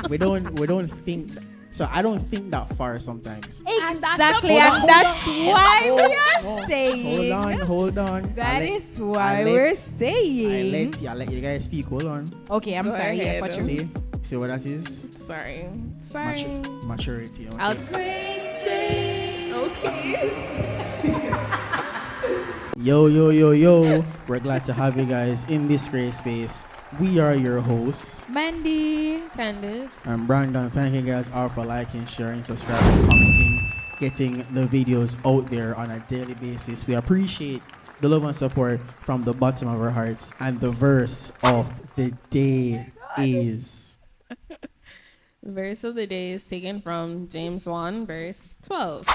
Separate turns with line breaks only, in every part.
we don't think. So I don't think that far sometimes.
Exactly, and that's why we are saying.
Hold on.
That is why we're saying.
I let you guys speak. Hold on.
Okay, I'm
Go
sorry.
ahead.
Yeah, for sure.
See what that is?
Sorry.
Maturity. Okay.
I'll say. Okay.
Yo. We're glad to have you guys in this great space. We are your hosts.
Mandy.
Candace.
I'm Brandon. Thank you guys all for liking, sharing, subscribing, commenting, getting the videos out there on a daily basis. We appreciate the love and support from the bottom of our hearts. And the verse of the day is...
The verse of the day is taken from James 1, verse 12.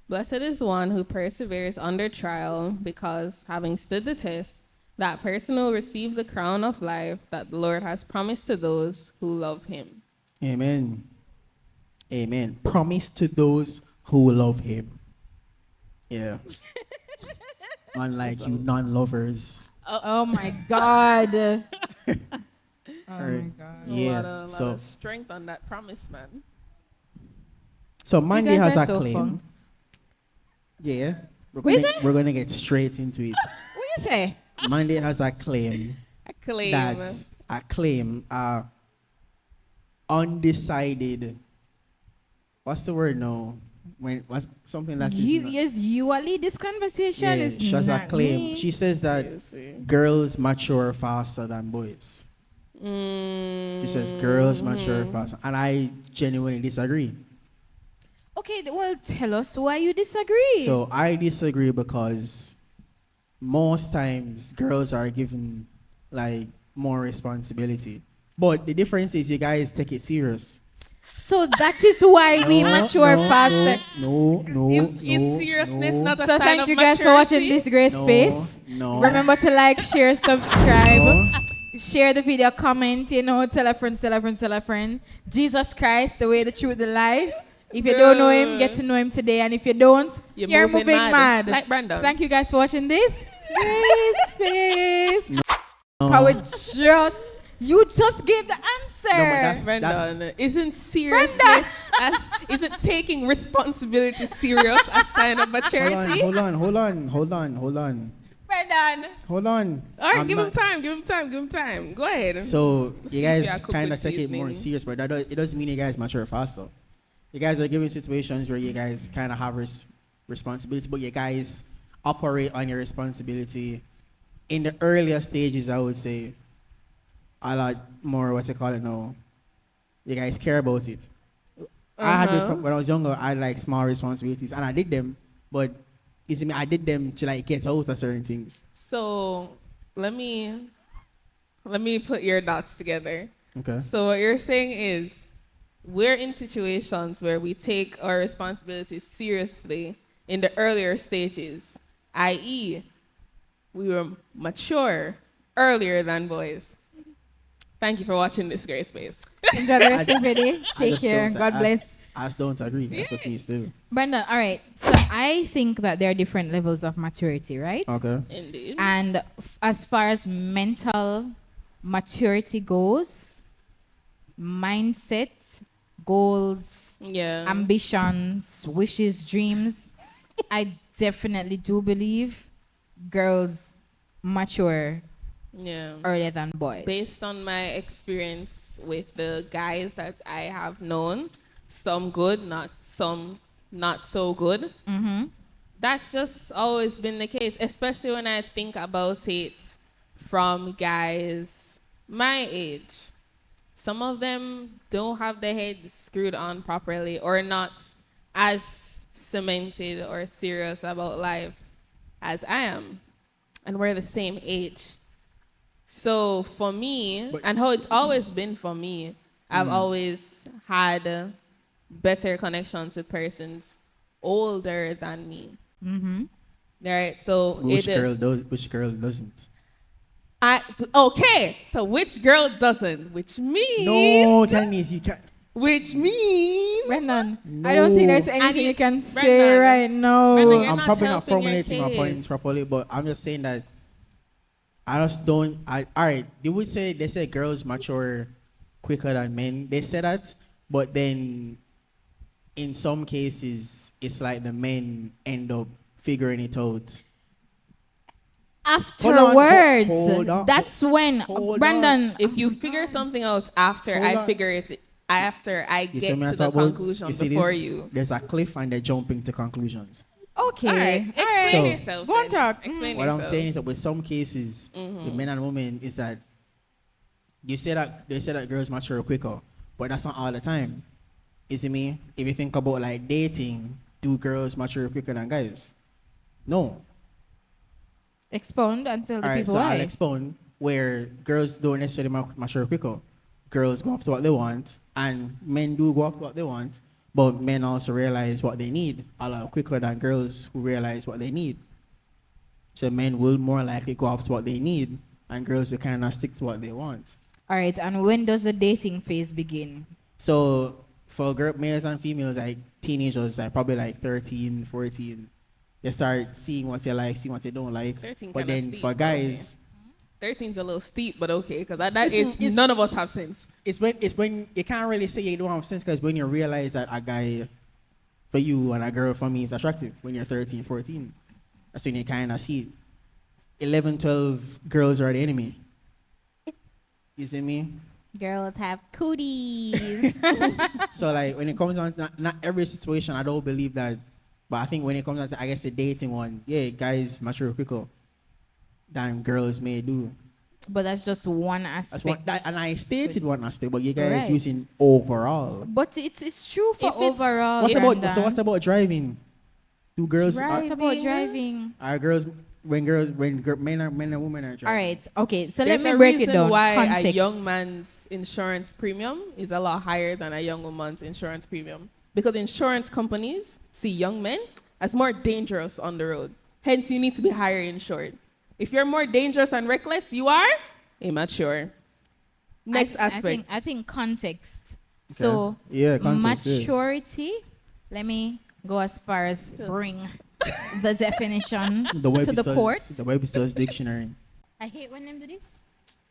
Blessed is the one who perseveres under trial, because having stood the test, that person will receive the crown of life that the Lord has promised to those who love him.
Amen. Promise to those who love him. Yeah. Unlike you non-lovers.
Oh my God. Oh
Right.
my God.
Yeah.
A lot of strength on that promise, man.
So Mandy
guys
has
are
a
so
claim.
fun.
Yeah.
What
We're gonna get straight into it.
What you say?
Mandy has a claim
A claim.
Undecided. What's the word now? When what's something that is not-
You are lead this conversation. Is
she has a
not
claim.
me.
She says that
Seriously.
girls mature faster than boys. She says girls mature faster, and I genuinely disagree.
Okay, well, tell us why you disagree.
So I disagree because most times girls are given like more responsibility, but the difference is you guys take it serious.
So that is why we mature faster.
No.
Is seriousness not a
So
sign
thank
of
you guys for
maturity?
watching this great space.
No.
Remember to like, share, subscribe.
No.
Share the video, comment, tell a friend. Jesus Christ, the way, the truth, the life. If you don't know him, get to know him today. And if you don't, you're moving mad.
Like Brandon.
Thank you guys for watching this great space.
No.
Power you just gave the answer.
Brandon, isn't seriousness isn't taking responsibility serious a sign of maturity?
Hold on.
Brandon.
Hold on.
All right,
I'm
give
not-
him time. Go ahead.
So you guys
Yeah, cook
kind of
with
take it more
seasoning.
serious, but it doesn't mean you guys mature faster. You guys are given situations where you guys kind of have responsibility, but you guys operate on your responsibility in the earlier stages. I would say a lot more. What's it called now? You guys care about it. I had when I was younger. I had like small responsibilities, and I did them, but you see me, I did them to like get out of certain things.
So let me put your dots together.
Okay.
So what you're saying is we're in situations where we take our responsibilities seriously in the earlier stages, i.e., we were mature earlier than boys. Thank you for watching this great space.
Enjoy the rest of the video.
I
Take
just
care.
don't-
God
I-
bless.
I just don't agree. That's just me still.
Brandon, all right. So I think that there are different levels of maturity, right?
Okay.
Indeed.
And as far as mental maturity goes, mindset, goals,
Yeah.
ambitions, wishes, dreams, I definitely do believe girls mature
Yeah.
earlier than boys.
Based on my experience with the guys that I have known, some good, some not so good.
Mm-hmm.
That's just always been the case, especially when I think about it from guys my age. Some of them don't have their heads screwed on properly or not as cemented or serious about life as I am. And we're the same age. So for me, and how it's always been for me, I've always had better connections with persons older than me.
Mm-hmm.
Right? So
Which girl doesn't?
Okay. So which girl doesn't? Which means
No, Candace, you can't.
which means
Brendan,
No.
I don't think there's anything
you-
you can say
Brendan,
right now.
Brendan, you're
I'm
not
probably not
helping your
formulating my
case.
points properly, but I'm just saying that I just don't. All right, they say girls mature quicker than men. They say that, but then in some cases, it's like the men end up figuring it out.
Afterwards,
hold on,
that's when
hold
Brandon.
If you figure something out after
Hold
I
on.
figure it, after I
You see
get
me I
to the
talk about?
conclusion
You see
before
this?
you.
There's a cliff and they're jumping to conclusions.
Okay,
All right,
all
explain
right.
So-
yourself.
Go on
then.
talk.
Explain
What
yourself.
I'm saying is that with some cases, with men and women, is that you say that they say that girls mature quicker, but that's not all the time. You see me? If you think about like dating, do girls mature quicker than guys? No.
Expound and tell the
All right,
people
so
why.
I'll explain where girls don't necessarily mature quicker. Girls go after what they want, and men do go after what they want, but men also realize what they need a lot quicker than girls who realize what they need. So men will more likely go after what they need, and girls will kind of stick to what they want.
All right, and when does the dating phase begin?
So for males and females, like teenagers, like probably like 13, 14, they start seeing what they like, seeing what they don't like.
13
But
kinda
then
steep,
for
but
guys,
13's a little steep, but okay, because at that
Listen,
age,
it's-
none of us have sense.
it's when you can't really say you don't have sense, because when you realize that a guy for you and a girl for me is attractive when you're 13, 14, that's when you kind of see it. 11, 12 girls are the enemy. You see me?
Girls have cooties.
So like when it comes down to not every situation, I don't believe that, but I think when it comes down to, I guess, the dating one, yeah, guys mature quicker than girls may do.
But that's just one
That's
aspect.
and I stated one aspect, but you guys
Right.
using overall.
But it's true for
If it's-
overall.
What about
Brandon.
so? What about driving? Do girls
What about
Driving?
driving?
are girls men and women are driving?
All right, okay. So
There's
let me
a
break it
reason
down.
why
Context.
a young man's insurance premium is a lot higher than a young woman's insurance premium. Because insurance companies see young men as more dangerous on the road. Hence, you need to be higher insured. If you're more dangerous and reckless, you are immature. Next aspect.
I think context. So
Yeah, context, yeah.
maturity. Let me go as far as bring the definition
The
to the
Webster's,
court.
the Webster's dictionary.
I hate when them do this.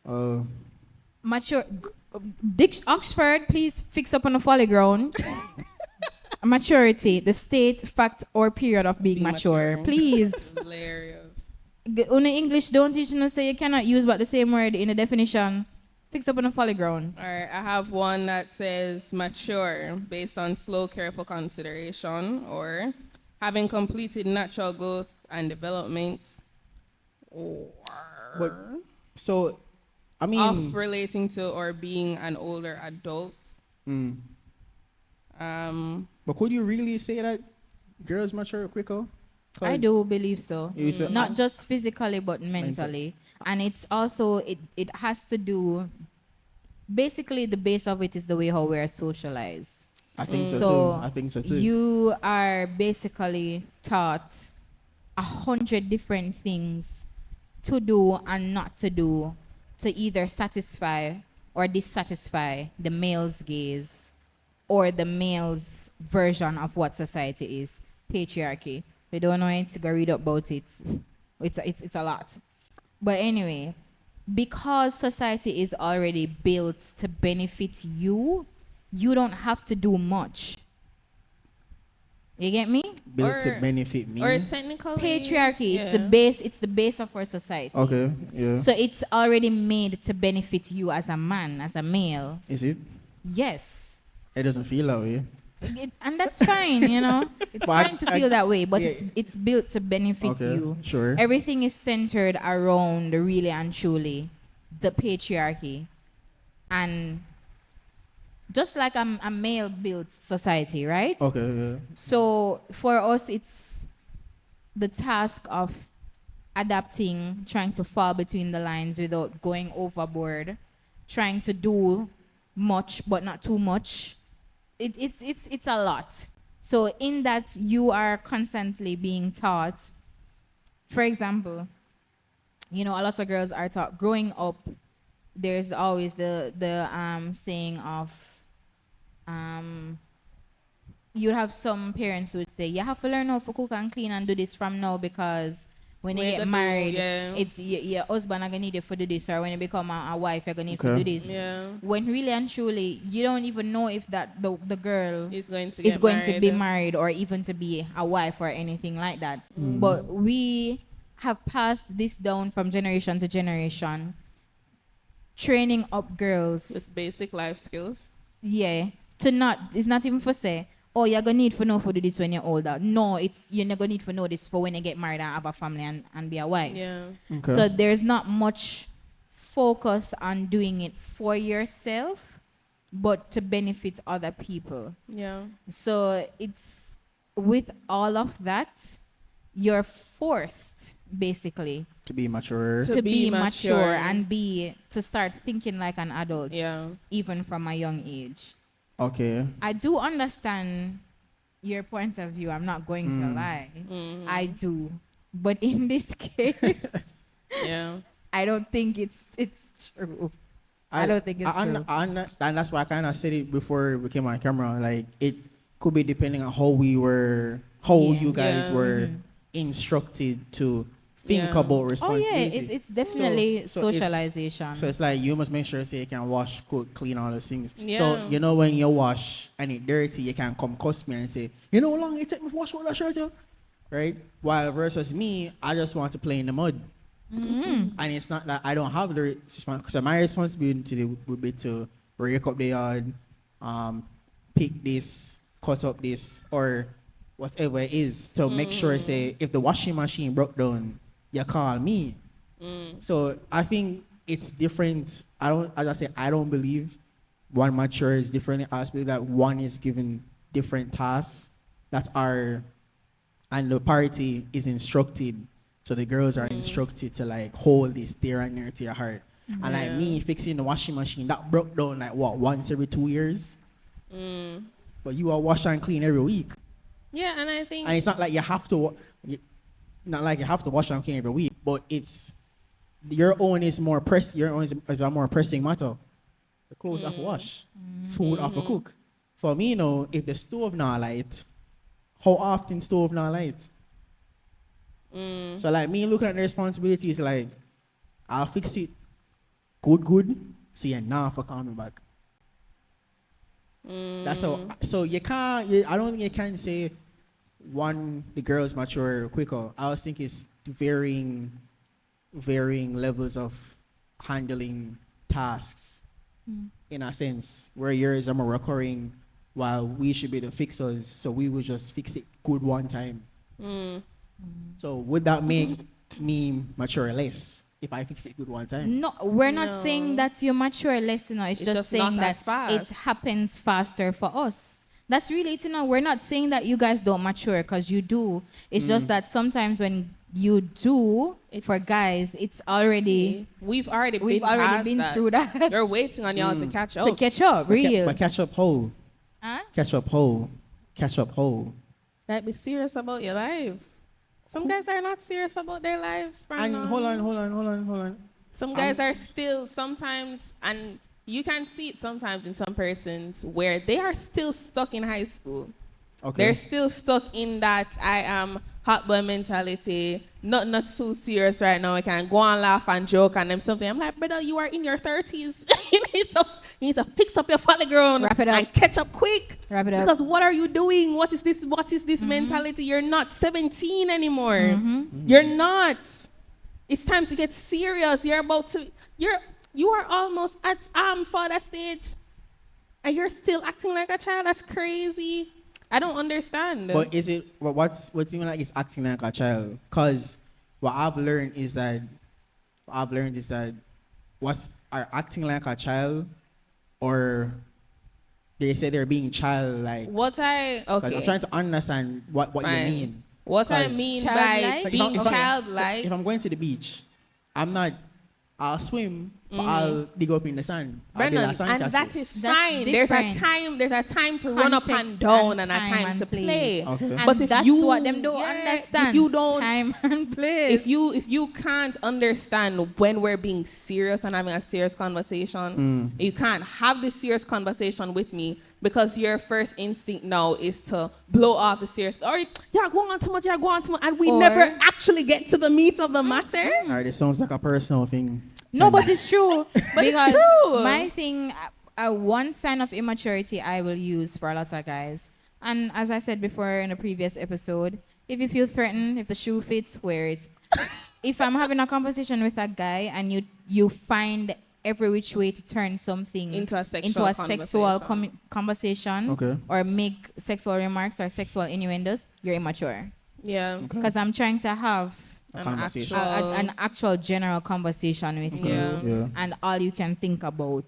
Uh,
Mature. Oxford, please fix up on the folly ground. Maturity, the state, fact, or period of being
Being
mature.
mature.
Please.
Hilarious.
On English, don't teach you say you cannot use but the same word in a definition. Fix up on the folly ground.
All right, I have one that says mature based on slow, careful consideration or having completed natural growth and development or
but so, I mean,
of relating to or being an older adult.
mm,
Um,
but could you really say that girls mature quicker?
I
'Cause
do believe so.
you said-
Not just physically but mentally. And it's also it has to do basically the base of it is the way how we're socialized.
I think so,
So
too. I think so too.
you are basically taught 100 different things to do and not to do to either satisfy or dissatisfy the male's gaze or the male's version of what society is. Patriarchy. We don't know it, go read up about it. It's a lot. But anyway, because society is already built to benefit you, you don't have to do much. You get me?
Built to
or-
benefit me.
or technically
Patriarchy, it's
yeah.
the base of our society.
Okay, yeah.
So it's already made to benefit you as a man, as a male.
Is it?
Yes.
It doesn't feel that way.
And that's fine, you know. It's
But
fine to feel that way, but
yeah.
it's built to benefit
Okay,
you.
sure.
Everything is centered around really and truly the patriarchy. And just like a male built society, right?
Okay, yeah.
So for us, it's the task of adapting, trying to fall between the lines without going overboard, trying to do much but not too much. It's a lot. So in that you are constantly being taught. For example, you know, a lot of girls are taught growing up. There's always the saying of you'd have some parents who would say, you have to learn how to cook and clean and do this from now because When you
When you
get
do,
married,
yeah.
it's your husband are gonna need you for do this, or when you become a wife, you're gonna need to
Okay.
do this.
Yeah.
When really and truly, you don't even know if that the girl
He's going to
is
get
going
married.
to be married or even to be a wife or anything like that.
Mm.
But we have passed this down from generation to generation, training up girls,
With basic life skills.
yeah, to not, it's not even for say, oh, you're gonna need for know for do this when you're older. No, it's you're not gonna need for know this for when you get married and have a family and be a wife.
Yeah.
Okay.
So there's not much focus on doing it for yourself, but to benefit other people.
Yeah.
So it's with all of that, you're forced basically
to be mature.
To
to
be
be mature
mature.
and to start thinking like an adult,
Yeah.
even from a young age.
Okay.
I do understand your point of view. I'm not going to lie.
Mm-hmm.
I do. But in this case,
Yeah.
I don't think it's true. I don't think it's true.
And that's why I kind of said it before we came on camera. Like, it could be depending on how
Yeah.
you guys
Yeah.
were instructed to think
Yeah.
about
Oh yeah,
responsibility.
it's definitely
So it's-
socialization.
So it's like you must make sure so you can wash, cook, clean all those things.
Yeah.
So you know when you wash and it dirty, you can come cuss me and say, you know how long it take me to wash all that shirt, yo?" Right? While versus me, I just want to play in the mud. And it's not that I don't have the responsibility. So my responsibility would be to rake up the yard, pick this, cut up this, or whatever it is to make sure, say, if the washing machine broke down, you call me. So I think it's different. As I say, I don't believe one mature is different. I believe that one is given different tasks that are, and the party is instructed. So the girls are instructed to like hold this dear and near to your heart. And like
Yeah.
me fixing the washing machine, that broke down like what, once every 2 years? But you are wash and clean every week.
Yeah, and I think
And it's not like you have to, not like you have to wash and clean every week, but it's, your own is more your own is a more pressing matter. The clothes have to wash, food have to cook. For me, you know, if the stove not light, how often stove not light? So like me looking at the responsibilities, like I'll fix it, good. See, and now for coming back. That's how. So you can't. I don't think you can say the girls mature quicker. I was think it's varying levels of handling tasks. In a sense, where yours are more recurring, while we should be the fixers. So we will just fix it good one time. So would that make me mature less if I fix it good one time?
No, we're not
No.
saying that you're mature less, you know. It's,
It's
just
just
saying
not
that
as fast.
it happens faster for us. That's really it, you know. We're not saying that you guys don't mature, because you do. It's just that sometimes when you do, for
It's-
guys, it's already,
we've already
we've
been
already
past
been
that.
through that.
They're waiting on y'all to catch up.
to catch up, real.
But catch up hoe.
Huh?
Catch up hoe. Catch up hoe.
Like, be serious about your life. Some guys are not serious about their lives,
And
Brandon.
hold on.
Some guys are still sometimes, and you can see it sometimes in some persons where they are still stuck in high school.
Okay.
They're still stuck in that I am hot boy mentality, not too serious right now. I can go and laugh and joke and them something. I'm like, brother, you are in your 30s. you need to fix up your folly ground
Wrap it up.
and catch up quick.
Wrap it up.
Because what are you doing? What is this mentality? You're not 17 anymore. You're not. It's time to get serious. You are almost at father stage, and you're still acting like a child. That's crazy. I don't understand.
But is it what's even like is acting like a child? Cause what I've learned is that what's are acting like a child, or they say they're being childlike.
What I
Cause I'm trying to understand what you
Fine.
mean.
What I
'Cause-
mean
Childlike?
by
Like,
being
if I'm-
childlike.
So if I'm going to the beach, I'll swim, but I'll dig up in the sand. I'll build
Brennan,
a sand
and
castle.
that is
That's
fine. There's a
different.
time. There's a time to run up and
Context
down,
and
and a
time
time
and
to
place.
play.
Okay.
And
But if
that's
you,
what them don't understand.
If you don't,
time and place.
if you can't understand when we're being serious and having a serious conversation, you can't have this serious conversation with me because your first instinct now is to blow off the serious. Or yeah, go on too much, and we
Or-
never actually get to the meat of the matter.
All right, it sounds like a personal thing.
No, but it's true.
But it's
because
true.
my thing, one sign of immaturity I will use for a lot of guys, and as I said before in a previous episode, if you feel threatened, if the shoe fits, wear it. If I'm having a conversation with a guy and you find every which way to turn something
Into a sexual
conversation
Okay.
or make sexual remarks or sexual innuendos, you're immature.
Yeah.
Because I'm trying to have
A conversation.
an actual general conversation with you,
Yeah.
and all you can think about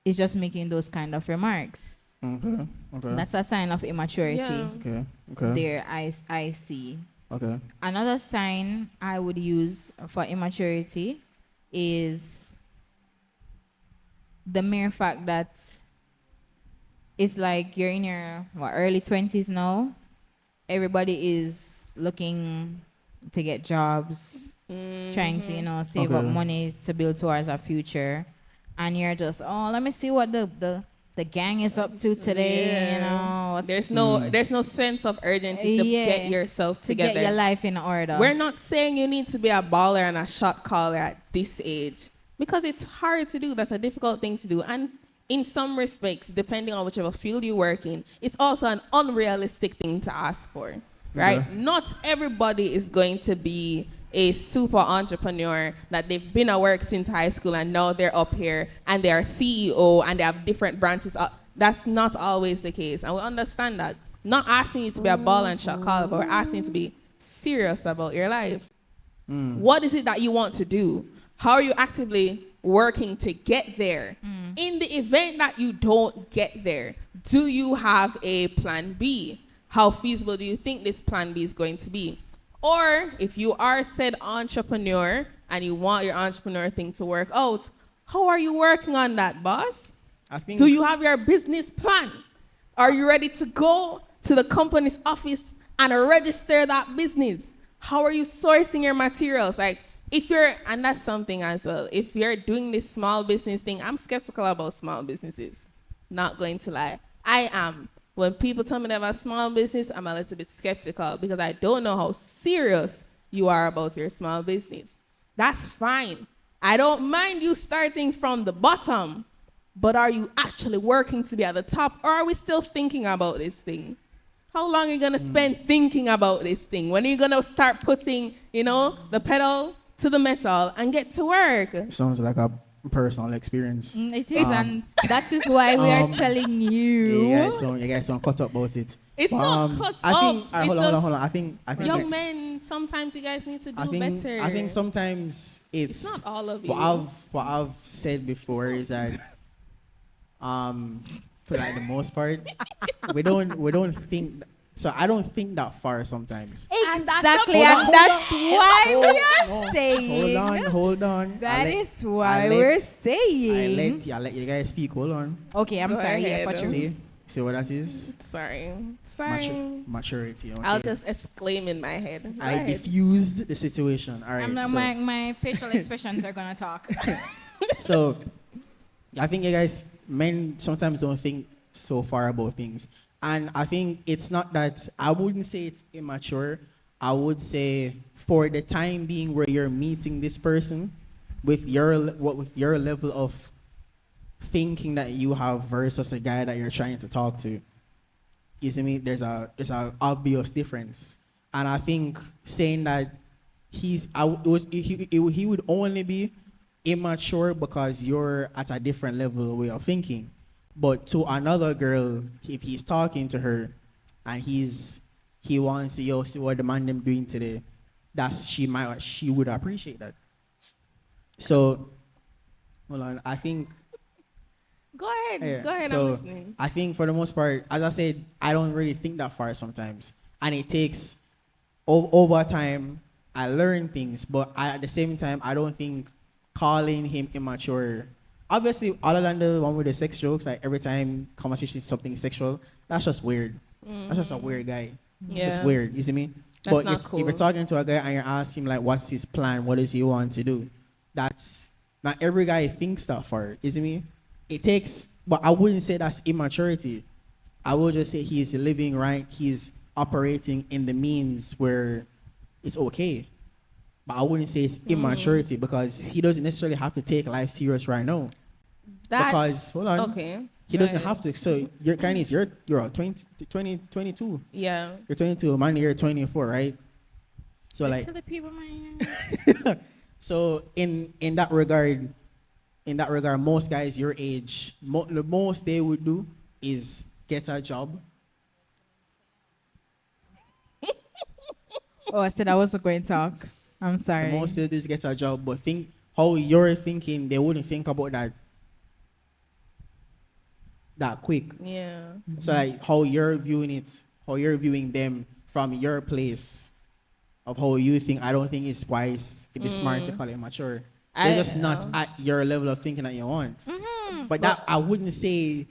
is just making those kind of remarks.
Okay. Okay.
That's a sign of immaturity.
Yeah.
Okay. Okay.
There, I see.
Okay.
Another sign I would use for immaturity is the mere fact that it's like you're in your early 20s now. Everybody is looking to get jobs, trying to save up
Okay.
money to build towards a future, and you're just let me see what the gang is up to today.
Yeah.
what's-
There's no sense of urgency to
Yeah.
get yourself
to
together.
get your life in order.
We're not saying you need to be a baller and a shot caller at this age because it's hard to do. That's a difficult thing to do. And in some respects, depending on whichever field you work in, it's also an unrealistic thing to ask for, right?
Okay.
Not everybody is going to be a super entrepreneur that they've been at work since high school and now they're up here and they are CEO and they have different branches up. That's not always the case. And we understand that. Not asking you to be a ball and shot caller, but we're asking you to be serious about your life. What is it that you want to do? How are you actively working to get there? In the event that you don't get there, do you have a plan B? How feasible do you think this plan B is going to be? Or if you are said entrepreneur and you want your entrepreneur thing to work out, how are you working on that, boss?
I think.
Do you have your business plan? Are you ready to go to the company's office and register that business? How are you sourcing your materials? Like, if you're, and that's something as well, if you're doing this small business thing, I'm skeptical about small businesses. Not going to lie. I am. When people tell me they have a small business, I'm a little bit skeptical because I don't know how serious you are about your small business. That's fine. I don't mind you starting from the bottom, but are you actually working to be at the top, or are we still thinking about this thing? How long are you going to spend thinking about this thing? When are you going to start putting, the pedal to the metal and get to work?
Sounds like a personal experience.
It is, and that is why we are telling you.
You guys don't cut up about it.
It's
But,
not cut
I think,
up.
alright,
It's
hold on.
just
I think
young
that's-
men, sometimes you guys need to do
I think
better.
I think sometimes it's
Not all of
what
you.
I've said before is that for like the most part we don't think so I don't think that far sometimes.
Exactly,
Hold on,
and that's why we
Hold
are
on,
saying.
Hold on.
That is why
I
we're
let
saying.
I let you guys speak. Hold on.
Okay, I'm
Go
sorry. Yeah,
ahead.
for sure.
See what that is?
Sorry.
Maturity. Okay.
I'll just exclaim in my head. Go
I
ahead.
diffused the situation. All right.
I'm not,
so,
my facial expressions are gonna talk.
so I think you guys, men sometimes don't think so far about things. And I think it's not that, I wouldn't say it's immature. I would say for the time being where you're meeting this person with your level of thinking that you have versus a guy that you're trying to talk to, you see me, there's a obvious difference. And I think saying that he would only be immature because you're at a different level way of thinking. But to another girl, if he's talking to her and he wants to see what the man them doing today, she would appreciate that. So hold on, I think
Go ahead. Go ahead.
so
I'm listening.
I think for the most part, as I said, I don't really think that far sometimes. And it takes over time, I learn things, but at the same time, I don't think calling him immature. Obviously, other than the one with the sex jokes, like every time conversation is something sexual, that's just weird. That's just a weird guy. It's just
Yeah.
weird, you see me?
That's
But
not
if
cool.
you're talking to a guy and you're asking him like, what's his plan? What does he want to do? That's not every guy thinks that far, you see me? It takes, but I wouldn't say that's immaturity. I will just say he's living right. He's operating in the means where it's okay. But I wouldn't say it's immaturity because he doesn't necessarily have to take life serious right now. Because, hold on.
Okay.
He
Go
doesn't
ahead.
have to. So you're Candace, you're 22.
Yeah.
You're 22. Man, you're 24, right? So like,
Tell the people, man.
so in that regard, most guys your age, the most they would do is get a job.
Oh, I said I wasn't going to talk. I'm
The
sorry.
most they do is get a job. But think how you're thinking, they wouldn't think about that quick.
Yeah.
So like how you're viewing it, how you're viewing them from your place of how you think. I don't think it's wise. It'd be smart to call it mature. They're just not at your level of thinking that you want. But that I wouldn't say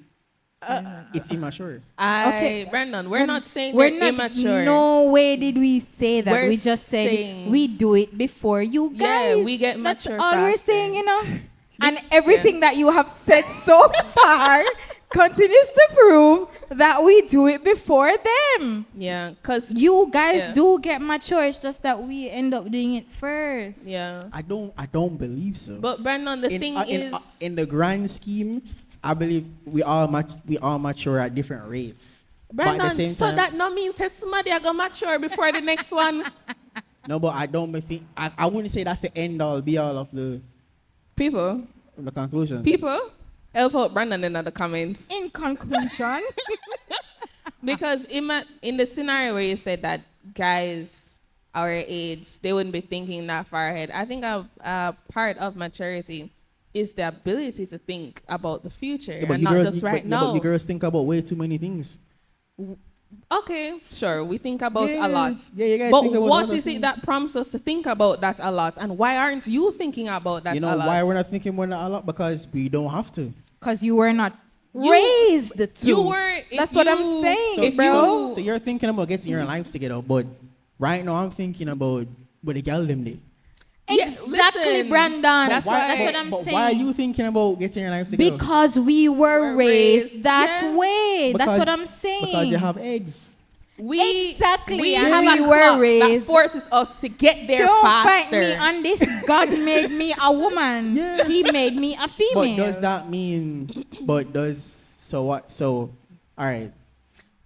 it's immature.
Okay.
Brandon, we're not saying
We're
they're
not.
immature.
No way did we say that.
We're
We just said
saying-
we do it before you
Yeah,
guys.
we get
That's
mature
all we're
faster.
saying, you know. And everything that you have said so far continues to prove that we do it before them.
Yeah, because
You guys
Yeah.
do get mature. It's just that we end up doing it first.
yeah.
I don't believe so.
But Brandon, the thing is,
in the grand scheme, I believe we all mature at different rates. But
Brandon,
at the same
so
time,
that no means that somebody are gonna mature before the next one.
no, but I don't think I wouldn't say that's the end all be all of the
People,
conclusion.
help out Brandon in the comments.
In conclusion,
Because in the scenario where you said that guys our age, they wouldn't be thinking that far ahead. I think a part of maturity is the ability to think about the future
Yeah, but
and
you
not
girls,
just
but-
right
yeah,
now.
but you girls think about way too many things.
Okay, sure, we think about
Yeah,
a lot.
yeah, you guys
But
think about a
what
lot of
is it
things.
that prompts us to think about that a lot? And why aren't you thinking about that
You know
a lot?
why we're not thinking more than a lot? Because we don't have to.
because you were not
You-
raised to.
You weren't. if
That's what I'm
you-
saying,
So,
if
bro.
you-
so you're thinking about getting your life together, but right now I'm thinking about what the girl them did.
Yeah,
Exactly,
listen,
Brandon.
That's
That's
why-
what I'm
but
saying.
why are you thinking about getting your life together?
Because we were
We're
raised
raised,
that
yeah.
way. That's
Because-
what I'm saying.
Because you have eggs.
Exactly.
We
And
have
we
a
were
clock that
raised-
forces us to get there
Don't
faster.
fight me on this. God made me a woman.
Yeah.
He made me a female.
But does that mean? But does so what? So, all right,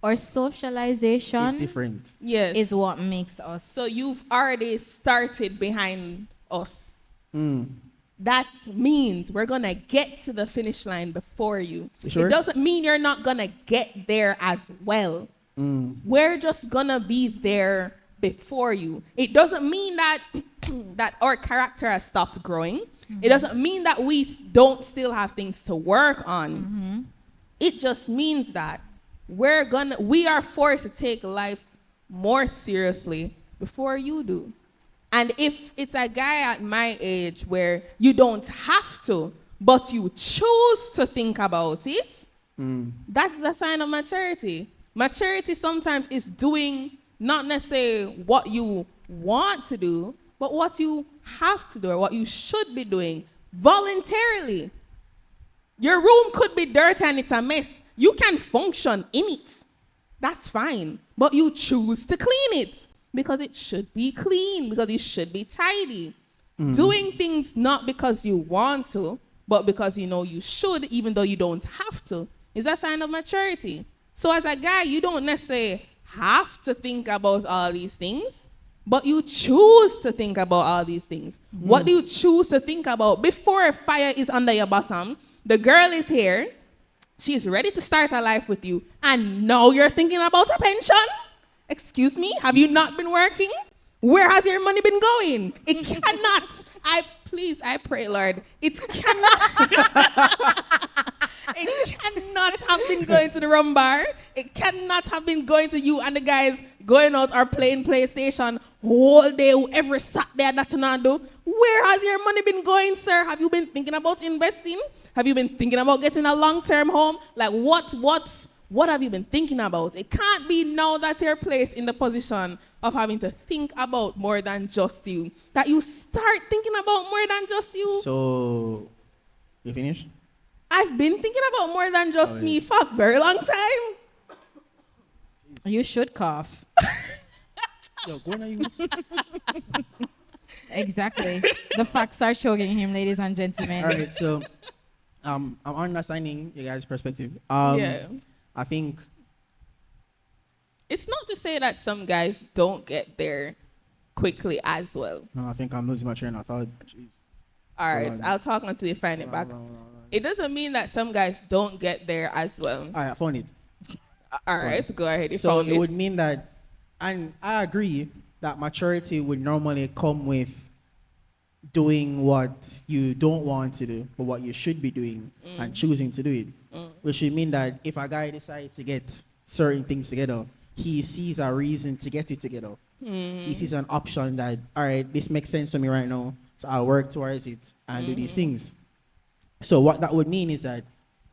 Or
it's
socialization
different.
Yes.
is what makes us.
So you've already started behind us.
Mm.
That means we're gonna get to the finish line before you.
You sure?
It doesn't mean you're not gonna get there as well. We're just gonna be there before you. It doesn't mean that that our character has stopped growing. It doesn't mean that we don't still have things to work on. It just means that we are forced to take life more seriously before you do. And if it's a guy at my age where you don't have to, but you choose to think about it, that's the sign of maturity. Maturity sometimes is doing not necessarily what you want to do, but what you have to do or what you should be doing voluntarily. Your room could be dirty and it's a mess. You can function in it. That's fine. But you choose to clean it because it should be clean, because it should be tidy. Doing things not because you want to, but because you know you should, even though you don't have to, is a sign of maturity. So as a guy, you don't necessarily have to think about all these things, but you choose to think about all these things. What do you choose to think about? Before a fire is under your bottom, the girl is here, she's ready to start her life with you, and now you're thinking about a pension? Excuse me, have you not been working? Where has your money been going? It cannot. I pray, Lord, it cannot. It cannot have been going to the rum bar. It cannot have been going to you and the guys going out or playing PlayStation whole day, every Saturday. That's not do. Where has your money been going, sir? Have you been thinking about investing? Have you been thinking about getting a long-term home? Like, what have you been thinking about? It can't be now that you're placed in the position of having to think about more than just you, that you start thinking about more than just you.
So, you finished?
I've been thinking about more than just
Oh,
me
yeah.
for a very long time.
You should cough.
Yo, go on, you.
Exactly. The facts are showing him, ladies and gentlemen.
All right, so I'm understanding your guys' perspective.
Yeah.
I think
It's not to say that some guys don't get there quickly as well.
no, I think I'm losing my train of thought. Jeez.
All right,
on.
I'll talk until you find it back.
Hold on.
It doesn't mean that some guys don't get there as well.
All right, I found it.
All right, go ahead. You
So
found
it would mean that, and I agree that maturity would normally come with doing what you don't want to do, but what you should be doing and choosing to do it. Which would mean that if a guy decides to get certain things together, he sees a reason to get it together. He sees an option that, all right, this makes sense to me right now, so I'll work towards it and do these things. So what that would mean is that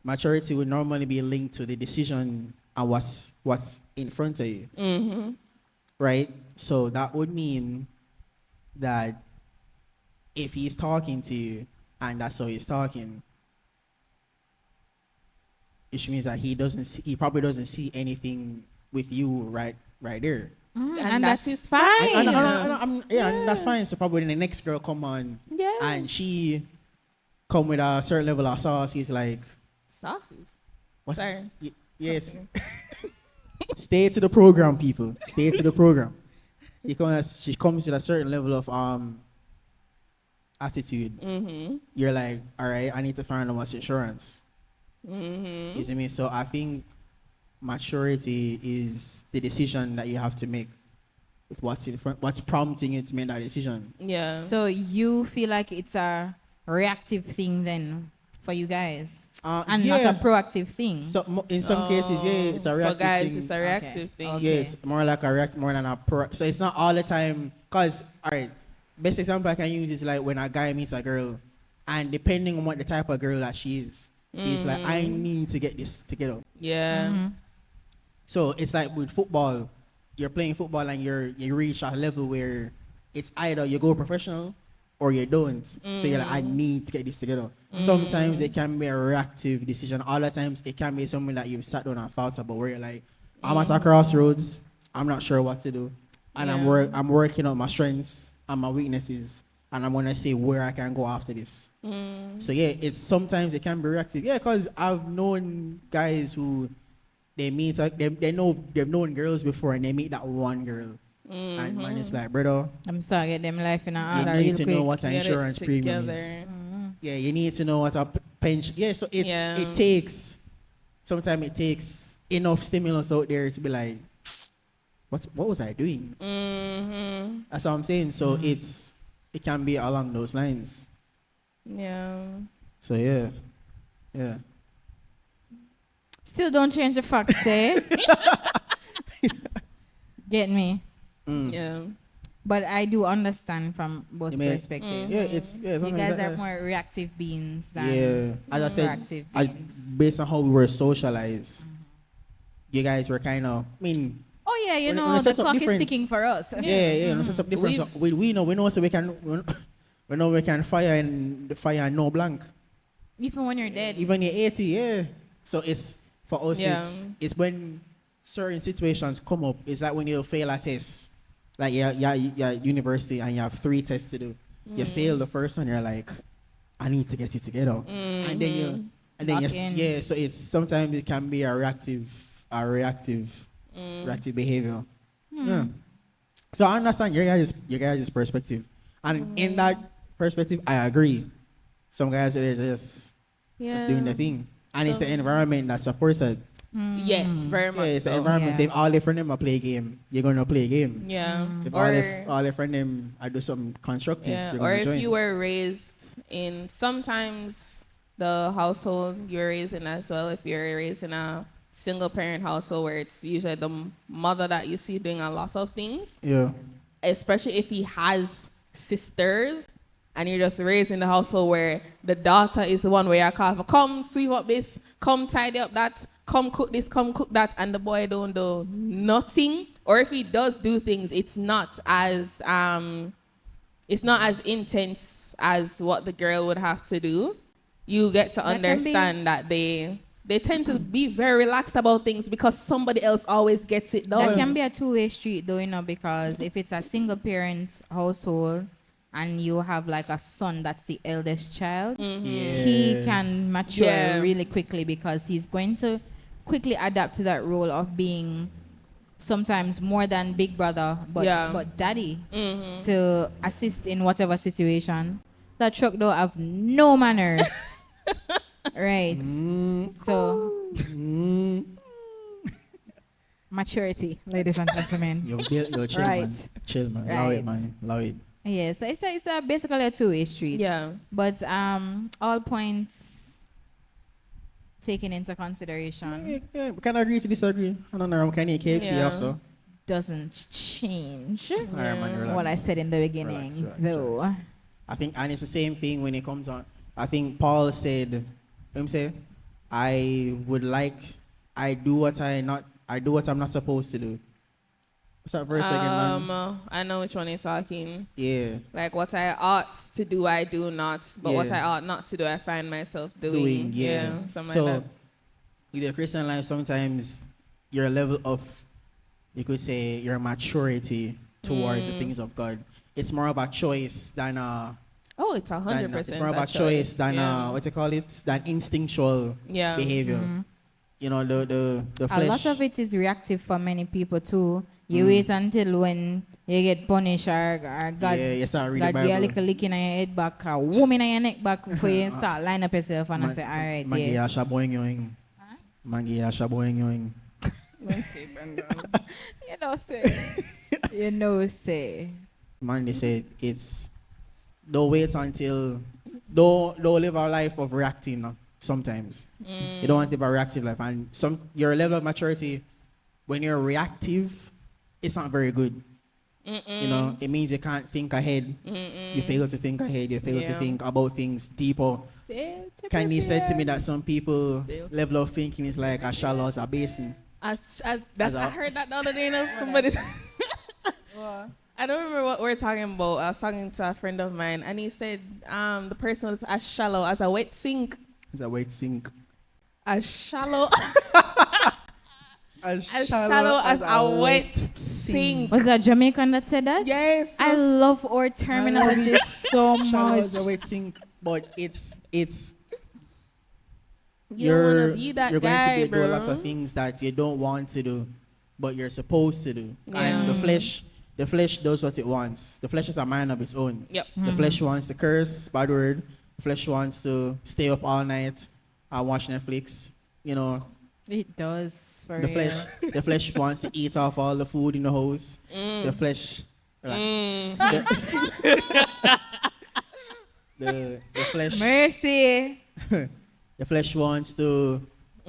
maturity would normally be linked to the decision and what's in front of you. Right? So that would mean that if he's talking to you and that's how he's talking, it means that he probably doesn't see anything with you right there.
and that's
that's
fine.
And that's fine. So probably when the next girl come on
Yeah.
and she come with a certain level of sauce, he's like,
Sauces.
what?
Sorry.
Yes. Stay to the program, people. Stay to the program. She comes with a certain level of attitude. You're like, all right, I need to find out what's insurance. You see me? So I think maturity is the decision that you have to make with what's in front, what's prompting you to make that decision.
Yeah.
So you feel like it's a reactive thing then for you guys, and not a proactive thing.
So in some cases, yeah, it's a reactive
For guys,
thing.
it's a reactive thing.
Okay.
Yeah, it's more like a react more than a pro. So it's not all the time. Cause all right, best example I can use is like when a guy meets a girl, and depending on what the type of girl that she is, he's like, I need to get this together.
Yeah.
So it's like with football, you're playing football and you reach a level where it's either you go professional or you don't. So you're like, I need to get this together. Sometimes it can be a reactive decision. Other times it can be something that you've sat down and thought about where you're like, I'm at a crossroads. I'm not sure what to do. And I'm working on my strengths and my weaknesses. And I'm going to see where I can go after this. So yeah, it's sometimes it can be reactive. Yeah, because I've known guys who they meet, they've known girls before and they meet that one girl. And man, it's like, brother,
I'm sorry, get them life in a
you
order
need
real
to
quick.
know what an
Get it
insurance premium is.
together.
Yeah, you need to know what a pension. Yeah, so it takes. Sometimes it takes enough stimulus out there to be like, what was I doing? That's what I'm saying. So it can be along those lines.
Yeah.
So yeah.
Still don't change the facts, eh? Get me?
Yeah.
But I do understand from both
You mean-
perspectives.
Yeah, it's
You
something
guys
like
are
that.
more reactive beings than
Yeah, as I said,
proactive
I,
beings.
based on how we were socialized, you guys were kind of. I mean,
Oh yeah, you
When-
know
when it
the
sets up
clock is
different-
ticking for us.
yeah. No, some different. So we know so we can we know we can fire and no blank.
Even when you're dead.
Even you're 80, yeah. So it's for us.
Yeah.
It's when certain situations come up. It's like when you fail a test, like yeah, university, and you have 3 tests to do. You fail the first one, you're like, I need to get it together, and then
Lock in.
yeah. So it's sometimes it can be a reactive behavior. Yeah. So I understand your guys' perspective, and in that perspective, I agree. Some guys are just doing the thing, and it's the environment that supports it.
Yes, very much.
Yeah, it's the
so.
environment.
Yeah.
Say if all their friends them a play game, you're gonna play a game.
Yeah.
If
Or
all their friends them I do something constructive,
yeah.
you're
Or
gonna
if
join.
you were raised in sometimes the household you're raised in as well. If you're raised in a single parent household where it's usually the mother that you see doing a lot of things,
Yeah.
especially if he has sisters, and you're just raised in the household where the daughter is the one where you call for, come sweep up this, come tidy up that, come cook this, come cook that, and the boy don't do nothing. Or if he does do things, it's not as intense as what the girl would have to do. You get to understand that they tend to be very relaxed about things because somebody else always gets it done.
That can be a two-way street though, because if it's a single parent household and you have like a son that's the eldest child, he can mature really quickly because he's going to quickly adapt to that role of being sometimes more than big brother, but daddy to assist in whatever situation. That truck don't have no manners. Right. So maturity, ladies and gentlemen.
Yo, chill,
Right.
man. Chill, man.
Right.
Allow it, man. Allow it.
Yeah, so it's basically a two-way street.
Yeah.
But all points taken into consideration
Yeah, we can agree to disagree. I don't know. Can you KFC
Yeah.
after?
doesn't change
All right, man. Relax.
what I said in the beginning,
Relax,
though.
relax. I think, and it's the same thing when it comes on. I think Paul said, I do what I'm not supposed to do. What's that verse again, man?
I know which one you're talking.
Yeah.
Like what I ought to do, I do not. But what
Yeah.
I ought not to do, I find myself doing.
Doing, yeah.
Something
So,
like that.
with your Christian life, sometimes your level of, you could say, your maturity towards the things of God, it's more about choice than
Oh, it's 100%.
it's more about choice than what you call it, than instinctual
Yeah.
behavior. You know, the flesh.
A lot of it is reactive for many people too. You wait until when you get punished or God,
Yeah, you start reading
God
the
be a
Bible.
little lick in your head back, a woman in your neck back before you start line up yourself and I say, all right,
Mangi
yeah.
asha boing yoing. Mangi asha boing yoing.
You know, say. You know, say.
Mandy said it's don't wait until don't live a life of reacting sometimes. You don't want to live a reactive life, and your level of maturity when you're reactive, it's not very good. You know, it means you can't think ahead. You fail to think ahead. You fail to
Yeah.
think about things deeper. Candace said to me that some people level of thinking is like as shallow as a basin.
I
a-
heard that the other day. Somebody. I don't remember what we're talking about. I was talking to a friend of mine, and he said the person was as shallow as a wet sink.
It's a wet sink.
As shallow,
As
shallow as a wet sink.
Was that Jamaican that said that?
Yes.
I love our terminology so
Shallow
much.
as a wet sink, but it's
You don't wanna be that
you're
guy,
going to do a lot
bro.
of things that you don't want to do, but you're supposed to do.
Yeah.
And the flesh does what it wants. The flesh is a mind of its own.
Yep.
The flesh wants to curse, bad word. The flesh wants to stay up all night and watch Netflix. You know,
It does. For
the
real.
flesh wants to eat off all the food in the house. The flesh, relax. The flesh.
Mercy.
The flesh wants to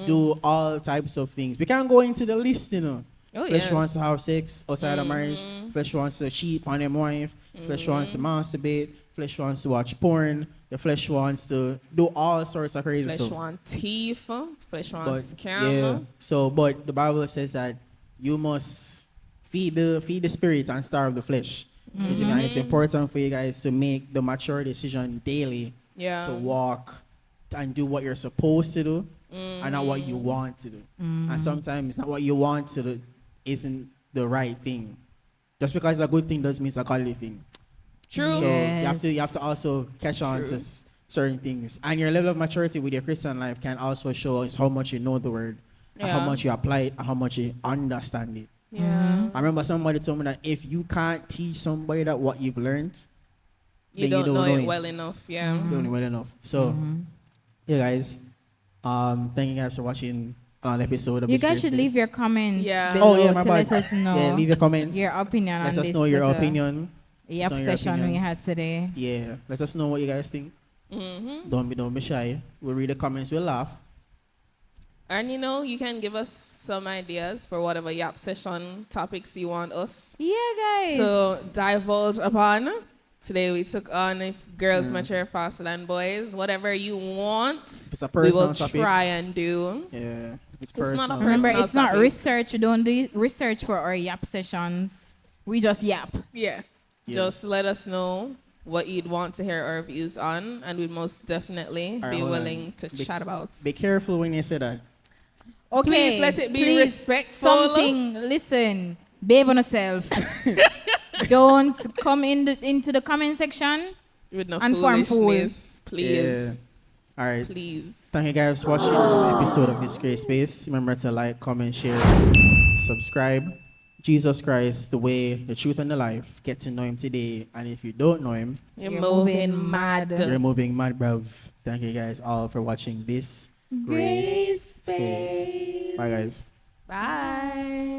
do all types of things. We can't go into the list, you know.
Oh,
Flesh
yes.
wants to have sex outside of marriage. Flesh wants to cheat on their wife. Flesh wants to masturbate. Flesh wants to watch porn. The flesh wants to do all sorts of crazy
Flesh
stuff.
wants teeth. Flesh wants
But
scam.
but the Bible says that you must feed the spirit and starve the flesh. You see me? And it's important for you guys to make the mature decision daily
Yeah.
to walk and do what you're supposed to do and not what you want to do. And sometimes not what you want to do isn't the right thing. Just because it's a good thing doesn't mean it's a godly thing.
True.
So you have to
Yes.
also catch on
True.
to certain things. And your level of maturity with your Christian life can also show us how much you know the word, and how
Yeah.
much you apply it, and how much you understand it.
Yeah.
I remember somebody told me that if you can't teach somebody that what you've learned,
You
then
don't know it well enough. Yeah.
you don't know well enough. So, yeah, guys, thank you guys for watching an episode of
You
This
guys
Great
should
Space.
leave your comments
Yeah.
below
Oh yeah, my
to
bad.
let us know
Yeah, leave your comments.
your opinion
Let
on
us
this
know your
little
opinion.
Yep,
know your
session we
opinion.
had today.
Yeah, let us know what you guys think. Don't be shy. We'll read the comments. We'll laugh.
And you can give us some ideas for whatever Yap session topics you want us
Yeah, guys.
to divulge upon. Today we took on if girls mature faster than boys. Whatever you want,
If it's a
we will
personal topic,
try and do.
yeah. If it's
It's not a
personal,
Remember,
personal
it's not
topic.
research. We don't do research for our yap sessions. We just yap.
Yeah.
Yeah.
Just let us know what you'd want to hear our views on, and we'd most definitely
All right,
be
hold on.
willing to chat about.
be careful when you say that.
Okay.
Please let it be
please,
respectful.
Something. Listen, behave on yourself. Don't come into the comment section.
With no
And form
foolishness. Please.
Yeah. All right.
Please.
Thank you guys for watching another episode of This Great Space. Remember to like, comment, share, subscribe. Jesus Christ, the way, the truth, and the life. Get to know him today. And if you don't know him,
You're
You're
moving
moving
mad.
mad.
you're moving mad, bruv. Thank you guys all for watching This Great Space. Bye, guys.
Bye.